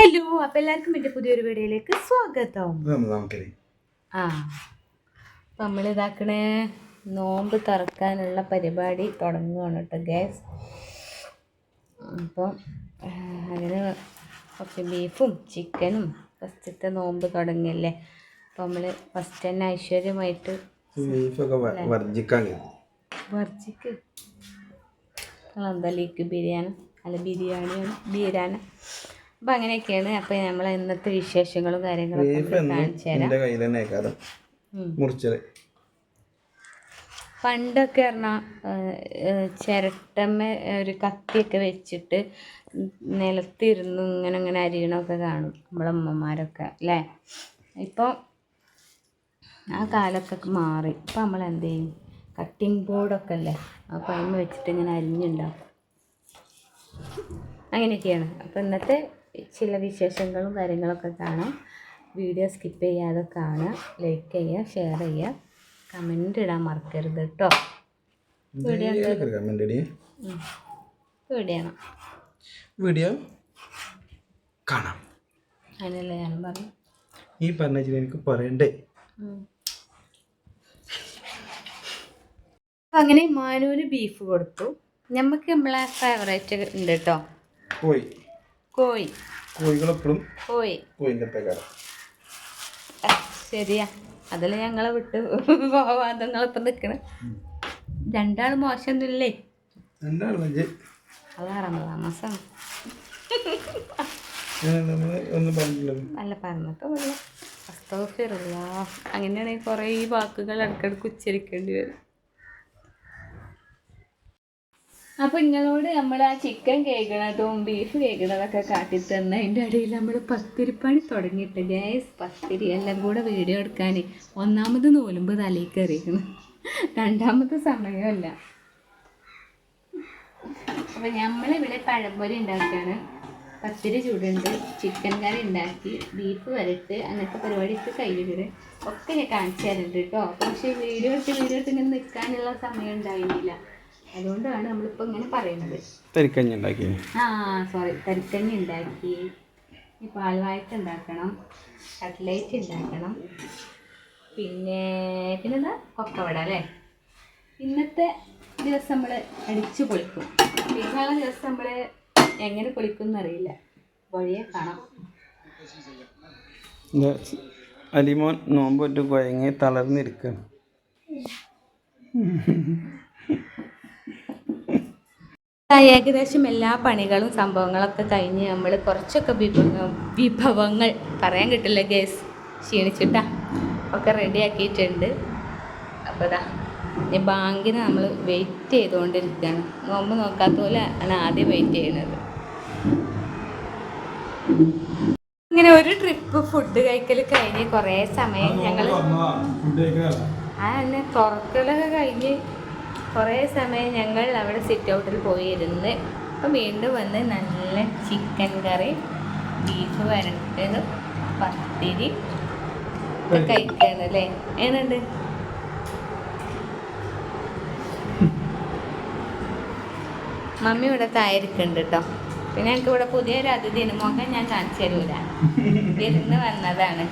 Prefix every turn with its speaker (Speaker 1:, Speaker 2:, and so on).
Speaker 1: Hello, അപ്പോൾ എല്ലാവർക്കും എൻ്റെ പുതിയൊരു വീഡിയോയിലേക്ക് സ്വാഗതം. അപ്പം നമ്മൾ ഇതാക്കണേ നോമ്പ് തുറക്കാനുള്ള പരിപാടി തുടങ്ങുകയാണ് കേട്ടോ ഗ്യാസ്. അപ്പം അതിന് കുറച്ച് ബീഫും ചിക്കനും ഫസ്റ്റത്തെ നോമ്പ് തുടങ്ങിയല്ലേ. അപ്പം നമ്മൾ ഫസ്റ്റ് തന്നെ ഐശ്വര്യമായിട്ട് വർജിക്ക് എന്താ ലീക്ക് ബിരിയാണി അല്ല ബിരിയാണിയാണ് ബിരിയാണി. അപ്പം അങ്ങനെയൊക്കെയാണ്. അപ്പം നമ്മൾ ഇന്നത്തെ വിശേഷങ്ങളും കാര്യങ്ങളൊക്കെ കാണിച്ചു തരാം. പണ്ടൊക്കെ പറഞ്ഞാൽ ചിരട്ടമ്മ ഒരു കത്തിയൊക്കെ വെച്ചിട്ട് നിലത്തിരുന്ന് ഇങ്ങനെ അരിയണമൊക്കെ കാണും നമ്മളെ അമ്മമാരൊക്കെ അല്ലേ. ഇപ്പോൾ ആ കാലത്തൊക്കെ മാറി. ഇപ്പം നമ്മൾ എന്ത് ചെയ്യും, കട്ടിംഗ് ബോർഡൊക്കെ അല്ലേ, അപ്പോൾ അതിന് വെച്ചിട്ട് ഇങ്ങനെ അരിഞ്ഞുണ്ടാക്കും. അങ്ങനെയൊക്കെയാണ്. അപ്പോൾ ഇന്നത്തെ ചില വിശേഷങ്ങളും കാര്യങ്ങളൊക്കെ കാണാം. വീഡിയോ സ്കിപ്പ് ചെയ്യാതെ കാണുക, ലൈക്ക് ചെയ്യുക, ഷെയർ ചെയ്യുക, കമൻറ്റ് ഇടാൻ മറക്കരുത് കേട്ടോ.
Speaker 2: വീഡിയോ കാണാം.
Speaker 1: അതിനല്ലേ ഞാൻ പറഞ്ഞു
Speaker 2: ഈ പറഞ്ഞ എനിക്ക് പറയണ്ടേ.
Speaker 1: അങ്ങനെ മാനൂന് ബീഫ് കൊടുത്തു. നമുക്ക് നമ്മളെ ഫേവറേറ്റ് ഉണ്ട് കേട്ടോ,
Speaker 2: കോഴികളെപ്പോഴും
Speaker 1: കോഴി. ശരിയാ, അതിൽ ഞങ്ങളെ വിട്ട് പോവാതെ നിങ്ങളിപ്പം നിൽക്കണ രണ്ടാൾ മോശമൊന്നുമില്ലേ. അത് റമദാൻ മാസമാണ്. അല്ല പറഞ്ഞിട്ട് അസ്തഗ്ഫിറുള്ള അങ്ങനെയാണെങ്കിൽ കുറേ വാക്കുകൾ ഇടയ്ക്കിടയ്ക്ക് ഉച്ചരിക്കേണ്ടി വരും. അപ്പോൾ നിങ്ങളോട് നമ്മൾ ആ ചിക്കൻ കേൾക്കണതും ബീഫ് കേൾക്കണതൊക്കെ കാട്ടി തന്നെ അതിൻ്റെ ഇടയിൽ നമ്മൾ പത്തിരിപ്പണി തുടങ്ങിയിട്ട് ഗ്യാസ് പത്തിരി എല്ലാം കൂടെ വീഡിയോ എടുക്കാൻ ഒന്നാമത് നോലുമ്പ് തലയിൽ കയറിയിരിക്കുന്നു, രണ്ടാമത് സമയമല്ല. അപ്പോൾ നമ്മളിവിടെ പഴംപൊരി ഉണ്ടാക്കുകയാണ്, പത്തിരി ചൂടുണ്ട്, ചിക്കൻ കറി ഉണ്ടാക്കി, ബീഫ് വരട്ട്, അങ്ങനത്തെ പരിപാടിയൊക്കെ കയ്യിലിട്ട് ഒക്കെ ഞാൻ കാണിച്ചു തരുന്നുണ്ട് കേട്ടോ. പക്ഷേ വീഡിയോ എടുത്ത് ഇങ്ങനെ നിൽക്കാനുള്ള സമയം ഉണ്ടായിരുന്നില്ല. അതുകൊണ്ടാണ് നമ്മളിപ്പോൾ ഇങ്ങനെ പറയുന്നത്.
Speaker 2: തരിക്കഞ്ഞി ഉണ്ടാക്കി,
Speaker 1: തരിക്കഞ്ഞി ഉണ്ടാക്കി, ഈ പാൽവായക്ക ഉണ്ടാക്കണം, കട്ട്ലേറ്റ് ഉണ്ടാക്കണം, പിന്നെന്താ കൊക്കവട അല്ലേ. ഇന്നത്തെ ദിവസം നമ്മൾ അടിച്ചു പൊളിക്കും. പിന്നെയുള്ള ദിവസം നമ്മൾ എങ്ങനെ പൊളിക്കും എന്നറിയില്ല, വഴിയെ കാണാം.
Speaker 2: അലിമോൻ നോമ്പൊട്ട് കുഴങ്ങി തളർന്നിരിക്കണം.
Speaker 1: ഏകദേശം എല്ലാ പണികളും സംഭവങ്ങളൊക്കെ കഴിഞ്ഞ് നമ്മൾ കുറച്ചൊക്കെ വിഭവങ്ങൾ പറയാൻ കിട്ടില്ല ഗ്യാസ്, ക്ഷീണിച്ചിട്ടാ ഒക്കെ റെഡിയാക്കിയിട്ടുണ്ട്. അപ്പോൾ ഇതാ ഈ ബാങ്കിന് നമ്മൾ വെയിറ്റ് ചെയ്തുകൊണ്ടിരിക്കുകയാണ്. നോമ്പ് നോക്കാത്ത പോലെ ആണ് ആദ്യം വെയിറ്റ് ചെയ്യുന്നത്. ഇങ്ങനെ ഒരു ട്രിപ്പ് ഫുഡ് കഴിക്കൽ കഴിഞ്ഞ് കുറേ സമയം ഞങ്ങൾ എന്നെ തുറക്കലൊക്കെ കഴിഞ്ഞ് കുറേ സമയം ഞങ്ങൾ അവിടെ സിറ്റ് ഔട്ടിൽ പോയി ഇരുന്ന് അപ്പം വീണ്ടും വന്ന് നല്ല ചിക്കൻ കറി, ബീഫ് വരട്ടത്, പത്തിരി ഒക്കെ കഴിക്കുകയാണ് അല്ലേ. എങ്ങനെയുണ്ട്? മമ്മി ഇവിടെ തായിരിക്കുന്നുണ്ട് കേട്ടോ. പിന്നെ എനിക്ക് ഇവിടെ പുതിയൊരു അതിഥിന് മുഖം ഞാൻ കാണിച്ചു തരൂല, വിരുന്ന് വന്നതാണ്.